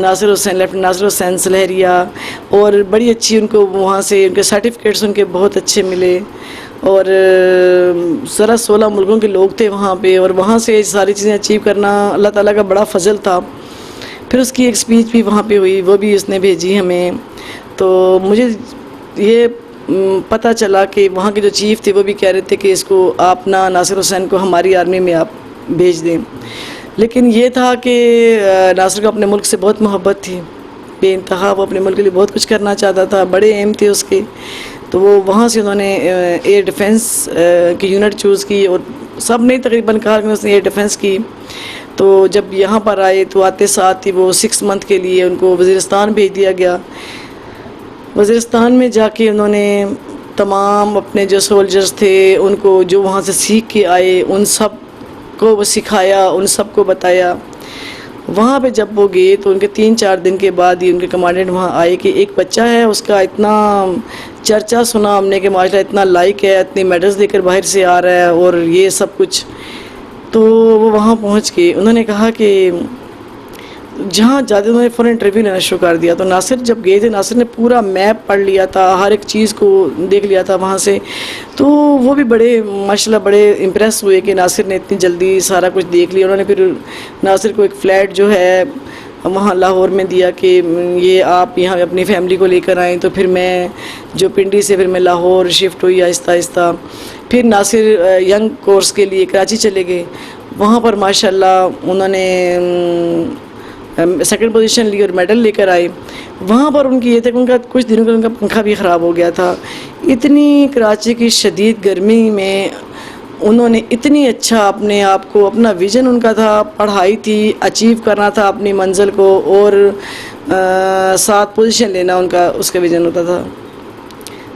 ناصر حسین lieutenant ناصر حسین سلہریہ، اور بڑی اچھی ان کو وہاں سے ان کے سرٹیفکیٹس ان کے بہت اچھے ملے، اور 16 ملکوں کے لوگ تھے وہاں پہ، اور وہاں سے ساری چیزیں اچیو کرنا اللہ تعالیٰ کا بڑا فضل تھا۔ پھر اس کی ایک اسپیچ بھی وہاں پہ ہوئی، وہ بھی اس نے بھیجی ہمیں، تو مجھے یہ پتہ چلا کہ وہاں کے جو چیف تھے وہ بھی کہہ رہے تھے کہ اس کو آپ نا ناصر حسین کو ہماری آرمی میں آپ بھیج دیں، لیکن یہ تھا کہ ناصر کو اپنے ملک سے بہت محبت تھی بے انتہا، وہ اپنے ملک کے لیے بہت کچھ کرنا چاہتا تھا، بڑے ایم تھے اس کے، تو وہ وہاں سے انہوں نے ایئر ڈیفنس کی یونٹ چوز کی، اور سب نے تقریباً کہا کہ اس نے ایئر ڈیفنس کی۔ تو جب یہاں پر آئے تو آتے ساتھ ہی وہ 6 منتھ کے لیے ان کو وزیرستان بھیج دیا گیا۔ وزیرستان میں جا کے انہوں نے تمام اپنے جو سولجرز تھے ان کو جو وہاں سے سیکھ کے آئے ان سب کو وہ سکھایا، ان سب کو بتایا۔ وہاں پہ جب وہ گئے تو ان کے 3-4 دن کے بعد ہی ان کے کمانڈنٹ وہاں آئے کہ ایک بچہ ہے، اس کا اتنا چرچا سنا ہم نے کہ ماشاء اللہ اتنا لائق ہے، اتنے میڈلز لے کر باہر سے آ رہا ہے اور یہ سب کچھ۔ تو وہ وہاں پہنچ کے انہوں نے کہا کہ جہاں جاتے انہوں نے فوراً انٹرویو لینا شروع کر دیا۔ تو ناصر جب گئے تھے، ناصر نے پورا میپ پڑھ لیا تھا، ہر ایک چیز کو دیکھ لیا تھا وہاں سے، تو وہ بھی بڑے ماشاءاللہ بڑے امپریس ہوئے کہ ناصر نے اتنی جلدی سارا کچھ دیکھ لیا۔ انہوں نے پھر ناصر کو ایک فلیٹ جو ہے وہاں لاہور میں دیا کہ یہ آپ یہاں اپنی فیملی کو لے کر آئیں۔ تو پھر میں جو پنڈی سے پھر میں لاہور شفٹ ہوئی آہستہ آہستہ۔ پھر ناصر ینگ کورس کے لیے کراچی چلے گئے، وہاں پر ماشاءاللہ انہوں نے سیکنڈ پوزیشن لی اور میڈل لے کر آئے۔ وہاں پر ان کی یہ تھا کہ ان کا کچھ دنوں کا ان کا پنکھا بھی خراب ہو گیا تھا۔ اتنی کراچی کی شدید گرمی میں انہوں نے اتنی اچھا اپنے آپ کو، اپنا ویژن ان کا تھا، پڑھائی تھی، اچیو کرنا تھا اپنی منزل کو، اور 7 پوزیشن لینا ان کا اس کا ویژن ہوتا تھا۔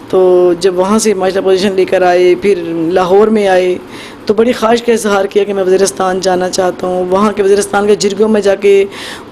تو جب وہاں سے ماشاءاللہ پوزیشن لے کر آئے، پھر لاہور میں آئے تو بڑی خواہش کا اظہار کیا کہ میں وزیرستان جانا چاہتا ہوں۔ وہاں کے وزیرستان کے جرگوں میں جا کے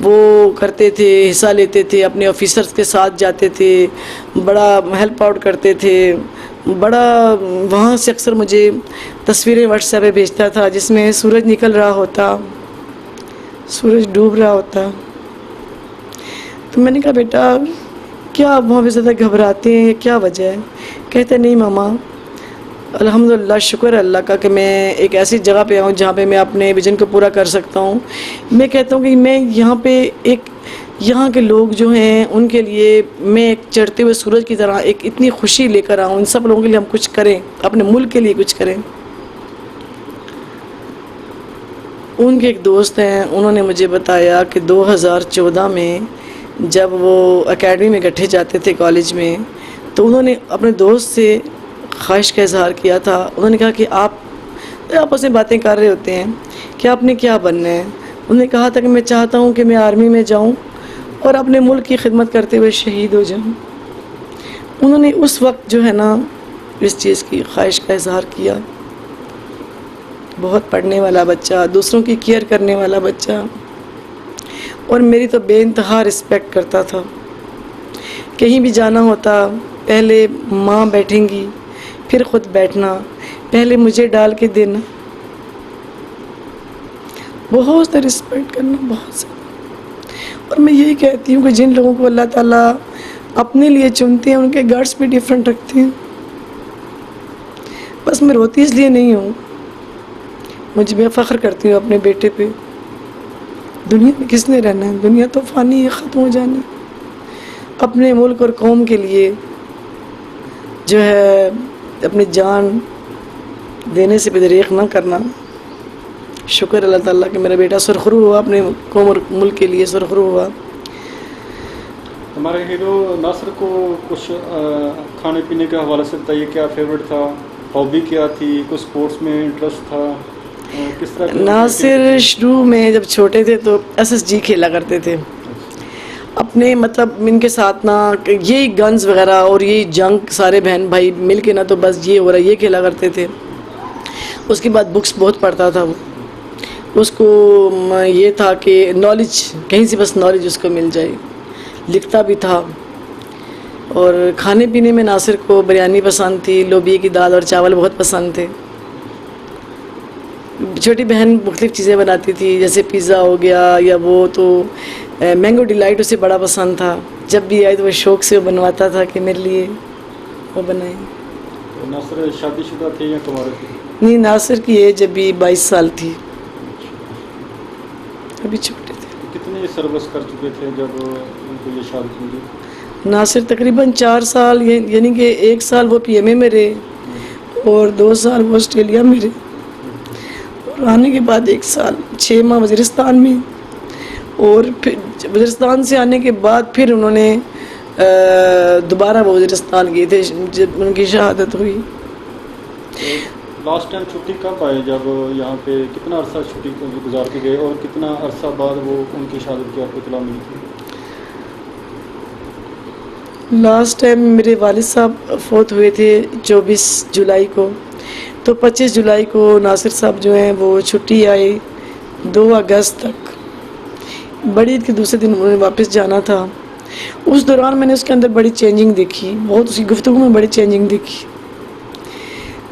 وہ کرتے تھے، حصہ لیتے تھے، اپنے آفیسرز کے ساتھ جاتے تھے، بڑا ہیلپ آؤٹ کرتے تھے، بڑا وہاں سے اکثر مجھے تصویریں واٹس ایپ پہ بھیجتا تھا جس میں سورج نکل رہا ہوتا، سورج ڈوب رہا ہوتا۔ تو میں نے کہا بیٹا کیا آپ وہاں پہ زیادہ گھبراتے ہیں، کیا وجہ ہے؟ کہتے نہیں ماما الحمدللہ شکر اللہ کا کہ میں ایک ایسی جگہ پہ آؤں جہاں پہ میں اپنے ویژن کو پورا کر سکتا ہوں۔ میں کہتا ہوں کہ میں یہاں پہ یہاں کے لوگ جو ہیں ان کے لیے میں ایک چڑھتے ہوئے سورج کی طرح ایک اتنی خوشی لے کر آؤں، ان سب لوگوں کے لیے ہم کچھ کریں، اپنے ملک کے لیے کچھ کریں۔ ان کے ایک دوست ہیں، انہوں نے مجھے بتایا کہ 2014 میں جب وہ اکیڈمی میں اکٹھے جاتے تھے کالج میں، تو انہوں نے اپنے دوست سے خواہش کا اظہار کیا تھا۔ انہوں نے کہا کہ آپ آپس میں باتیں کر رہے ہوتے ہیں کہ آپ نے کیا بننا ہے۔ انہوں نے کہا تھا کہ میں چاہتا ہوں کہ میں آرمی میں جاؤں اور اپنے ملک کی خدمت کرتے ہوئے شہید ہو جاؤں۔ انہوں نے اس وقت جو ہے نا اس چیز کی خواہش کا اظہار کیا۔ بہت پڑھنے والا بچہ، دوسروں کی کیئر کرنے والا بچہ، اور میری تو بے انتہا رسپیکٹ کرتا تھا۔ کہیں بھی جانا ہوتا پہلے ماں بیٹھیں گی، پھر خود بیٹھنا، پہلے مجھے ڈال کے دینا، بہت سے رسپیکٹ کرنا، بہت سے۔ اور میں یہی کہتی ہوں کہ جن لوگوں کو اللہ تعالیٰ اپنے لیے چنتے ہیں ان کے گارڈس بھی ڈیفرنٹ رکھتے ہیں۔ بس میں روتی اس لیے نہیں ہوں، میں فخر کرتی ہوں اپنے بیٹے پہ۔ دنیا میں کس نے رہنا ہے؟ دنیا تو فانی ہے، ختم ہو جانی۔ اپنے ملک اور قوم کے لیے جو ہے اپنی جان دینے سے بھی دریغ نہ کرنا۔ شکر اللہ تعالیٰ کہ میرا بیٹا سرخرو ہوا، اپنے قوم اور ملک کے لیے سرخرو ہوا۔ ہمارے ہیرو ناصر کو کچھ کھانے پینے کے حوالے سے بتائیے، کیا فیوریٹ تھا، ہابی کیا تھی، کچھ سپورٹس میں انٹرسٹ تھا، کس طرح؟ ناصر شروع میں جب چھوٹے تھے تو SSG کھیلا کرتے تھے اپنے، مطلب ان کے ساتھ نا یہی گنز وغیرہ اور یہی جنگ، سارے بہن بھائی مل کے نا تو بس یہ ہو رہا یہ کھیلا کرتے تھے۔ اس کے بعد بکس بہت پڑھتا تھا وہ، اس کو یہ تھا کہ نالج کہیں سے بس نالج اس کو مل جائے، لکھتا بھی تھا۔ اور کھانے پینے میں ناصر کو بریانی پسند تھی، لوبیا کی دال اور چاول بہت پسند تھے۔ چھوٹی بہن مختلف چیزیں بناتی تھی، جیسے پیزا ہو گیا یا وہ، تو مینگو ڈیلائٹ اسے بڑا پسند تھا. جب بھی آئے تو وہ شوق سے وہ بنواتا تھا کہ میرے لیے وہ بنائیں. ناصر شادی شدہ تھے یا کمارے تھے؟ نہیں، ناصر کی ایج ابھی 22 سال تھی، ابھی چھوٹے تھے. کتنے سروس کر چکے تھے جب ان کو یہ شادی ہوئی؟ ناصر تقریباً 4 سال، یعنی کہ 1 سال وہ پی ایم اے میں رہے اور 2 سال وہ آسٹریلیا میں رہے، اور آنے کے بعد 1 سال 6 ماہ وزیرستان میں. اور پھر وزیرستان سے آنے کے بعد پھر انہوں نے دوبارہ وہ وزیرستان گئے تھے جب ان کی شہادت ہوئی. لاسٹ ٹائم چھٹی کب آئے جب یہاں پہ؟ کتنا عرصہ چھٹی گزار کے گئے اور کتنا عرصہ بعد وہ ان کی شہادت کی آپ کو اطلاع ملی تھی؟ لاسٹ ٹائم میرے والد صاحب فوت ہوئے تھے 24 جولائی کو، تو 25 جولائی کو ناصر صاحب جو ہیں وہ چھٹی آئی 2 اگست تک. بڑی عید کے دوسرے دن انہوں نے واپس جانا تھا. اس دوران میں نے اس کے اندر بڑی چینجنگ دیکھی، بہت اس کی گفتگو میں بڑی چینجنگ دیکھی.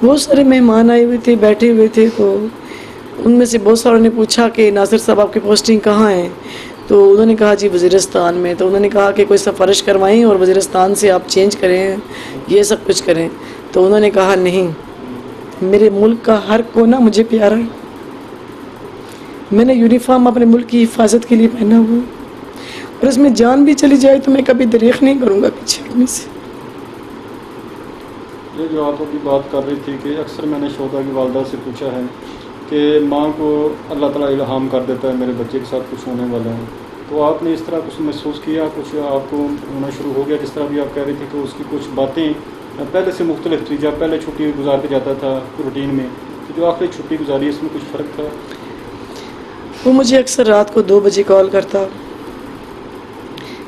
بہت سارے مہمان آئے ہوئے تھے، بیٹھے ہوئے تھے، تو ان میں سے بہت ساروں نے پوچھا کہ ناصر صاحب آپ کی پوسٹنگ کہاں ہے؟ تو انہوں نے کہا جی وزیرستان میں. تو انہوں نے کہا کہ کوئی سفارش کروائیں اور وزیرستان سے آپ چینج کریں، یہ سب کچھ کریں. تو انہوں نے کہا نہیں، میرے ملک کا ہر کونا مجھے پیارا ہے. میں نے یونیفارم اپنے ملک کی حفاظت کے لیے پہنا ہوا، اور اس میں جان بھی چلی جائے تو میں کبھی دریغ نہیں کروں گا پیچھے ہٹنے سے. یہ جو آپ ابھی بات کر رہی تھی کہ اکثر میں نے شودا کی والدہ سے پوچھا ہے کہ ماں کو اللہ تعالیٰ الہام کر دیتا ہے میرے بچے کے ساتھ کچھ ہونے والا ہے، تو آپ نے اس طرح کچھ محسوس کیا، کچھ آپ کو ہونا شروع ہو گیا؟ جس طرح بھی آپ کہہ رہی تھی کہ اس کی کچھ باتیں پہلے سے مختلف تھی، جب پہلے چھٹی گزار کے جاتا تھا روٹین میں، تو جو آخری چھٹی گزاری اس میں کچھ فرق تھا؟ وہ مجھے اکثر رات کو 2 بجے کال کرتا،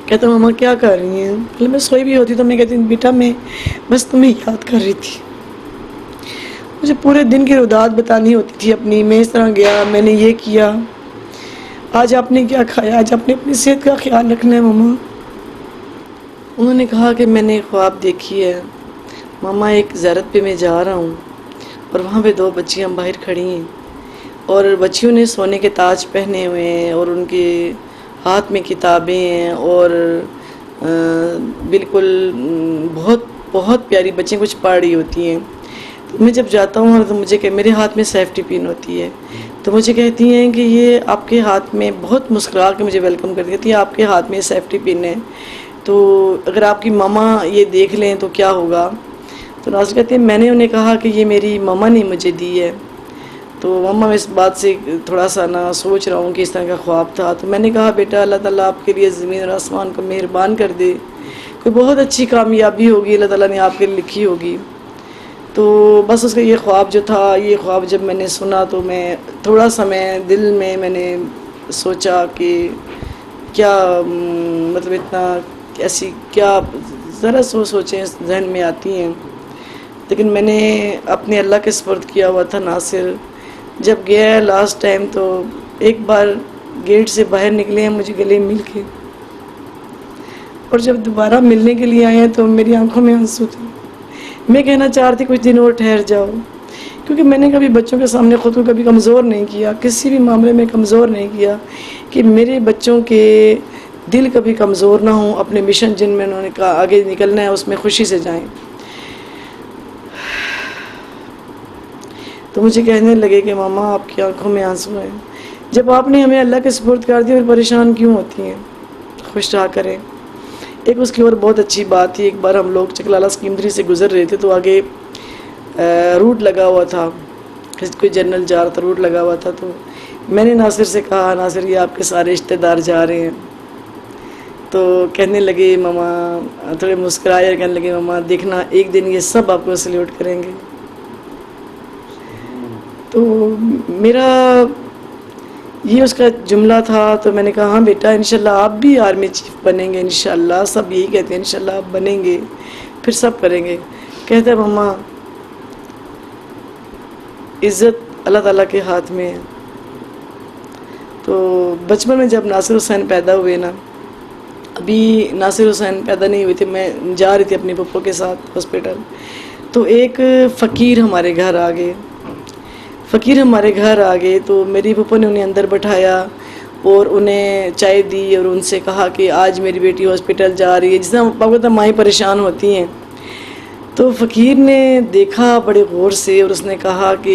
کہتا ماما کیا کر رہی ہیں؟ پہلے میں سوئی بھی ہوتی تو میں کہتی بیٹا میں بس تمہیں یاد کر رہی تھی. مجھے پورے دن کی روداد بتانی ہوتی تھی اپنی، میں اس طرح گیا، میں نے یہ کیا، آج آپ نے کیا کھایا، آج آپ نے اپنی صحت کا خیال رکھنا ہے ماما. انہوں نے کہا کہ میں نے خواب دیکھی ہے ماما، ایک زیارت پہ میں جا رہا ہوں اور وہاں پہ 2 بچیاں باہر کھڑی ہیں، اور بچیوں نے سونے کے تاج پہنے ہوئے ہیں اور ان کے ہاتھ میں کتابیں ہیں، اور بالکل بہت بہت پیاری بچیں کچھ پڑھ رہی ہوتی ہیں. تو میں جب جاتا ہوں تو مجھے کہ میرے ہاتھ میں سیفٹی پن ہوتی ہے، تو مجھے کہتی ہیں کہ یہ آپ کے ہاتھ میں، بہت مسکرا کے مجھے ویلکم کر دیتی ہے، آپ کے ہاتھ میں سیفٹی پن ہے، تو اگر آپ کی ماما یہ دیکھ لیں تو کیا ہوگا؟ تو ناصر کہتے ہیں میں نے انہیں کہا کہ یہ میری ماما نے مجھے دی ہے. تو ماما میں اس بات سے تھوڑا سا سوچ رہا ہوں کہ اس طرح کا خواب تھا. تو میں نے کہا بیٹا اللہ تعالیٰ آپ کے لیے زمین اور آسمان کو مہربان کر دے، کوئی بہت اچھی کامیابی ہوگی اللہ تعالیٰ نے آپ کے لیے لکھی ہوگی. تو بس اس کا یہ خواب جو تھا، یہ خواب جب میں نے سنا تو میں تھوڑا سا دل میں نے سوچا کہ کیا مطلب اتنا ایسی کیا ذرا سوچیں ذہن میں آتی ہیں. لیکن میں نے اپنے اللہ کے سپرد کیا ہوا تھا ناصر. جب گیا لاسٹ ٹائم تو ایک بار گیٹ سے باہر نکلے ہیں مجھے گلے مل کے، اور جب دوبارہ ملنے کے لیے آئے ہیں تو میری آنکھوں میں آنسو تھے. میں کہنا چاہ رہی تھی کچھ دن اور ٹھہر جاؤ، کیونکہ میں نے کبھی بچوں کے سامنے خود کو کبھی کمزور نہیں کیا، کسی بھی معاملے میں کمزور نہیں کیا، کہ میرے بچوں کے دل کبھی کمزور نہ ہوں، اپنے مشن جن میں انہوں نے کہا آگے نکلنا ہے اس میں خوشی سے جائیں. تو مجھے کہنے لگے کہ ماما آپ کی آنکھوں میں آنسو ہیں، جب آپ نے ہمیں اللہ کے سپرد کر دیا پھر پریشان کیوں ہوتی ہیں، خوش رہا کریں. ایک اس کی اور بہت اچھی بات تھی، ایک بار ہم لوگ چکلالہ اسکیم 3 سے گزر رہے تھے تو آگے روٹ لگا ہوا تھا، کوئی جنرل جا رہا تھا، روٹ لگا ہوا تھا. تو میں نے ناصر سے کہا ناصر یہ آپ کے سارے رشتہ دار جا رہے ہیں. تو کہنے لگے ماما، تھوڑے مسکرائے اور کہنے لگے ماما دیکھنا ایک دن یہ سب آپ کو سلیوٹ کریں گے. تو میرا یہ اس کا جملہ تھا. تو میں نے کہا ہاں بیٹا انشاءاللہ آپ بھی آرمی چیف بنیں گے، انشاءاللہ سب یہی کہتے ہیں انشاءاللہ آپ بنیں گے، پھر سب کریں گے. کہتا ہے ماما عزت اللہ تعالیٰ کے ہاتھ میں ہے. تو بچپن میں جب ناصر حسین پیدا ہوئے نا، ابھی ناصر حسین پیدا نہیں ہوئے تھے، میں جا رہی تھی اپنی پھپھو کے ساتھ ہاسپٹل، تو ایک فقیر ہمارے گھر آ گئے. تو میری پھپھو نے انہیں اندر بٹھایا اور انہیں چائے دی اور ان سے کہا کہ آج میری بیٹی ہاسپٹل جا رہی ہے، جس طرح آپ کو مائیں پریشان ہوتی ہیں. تو فقیر نے دیکھا بڑے غور سے اور اس نے کہا کہ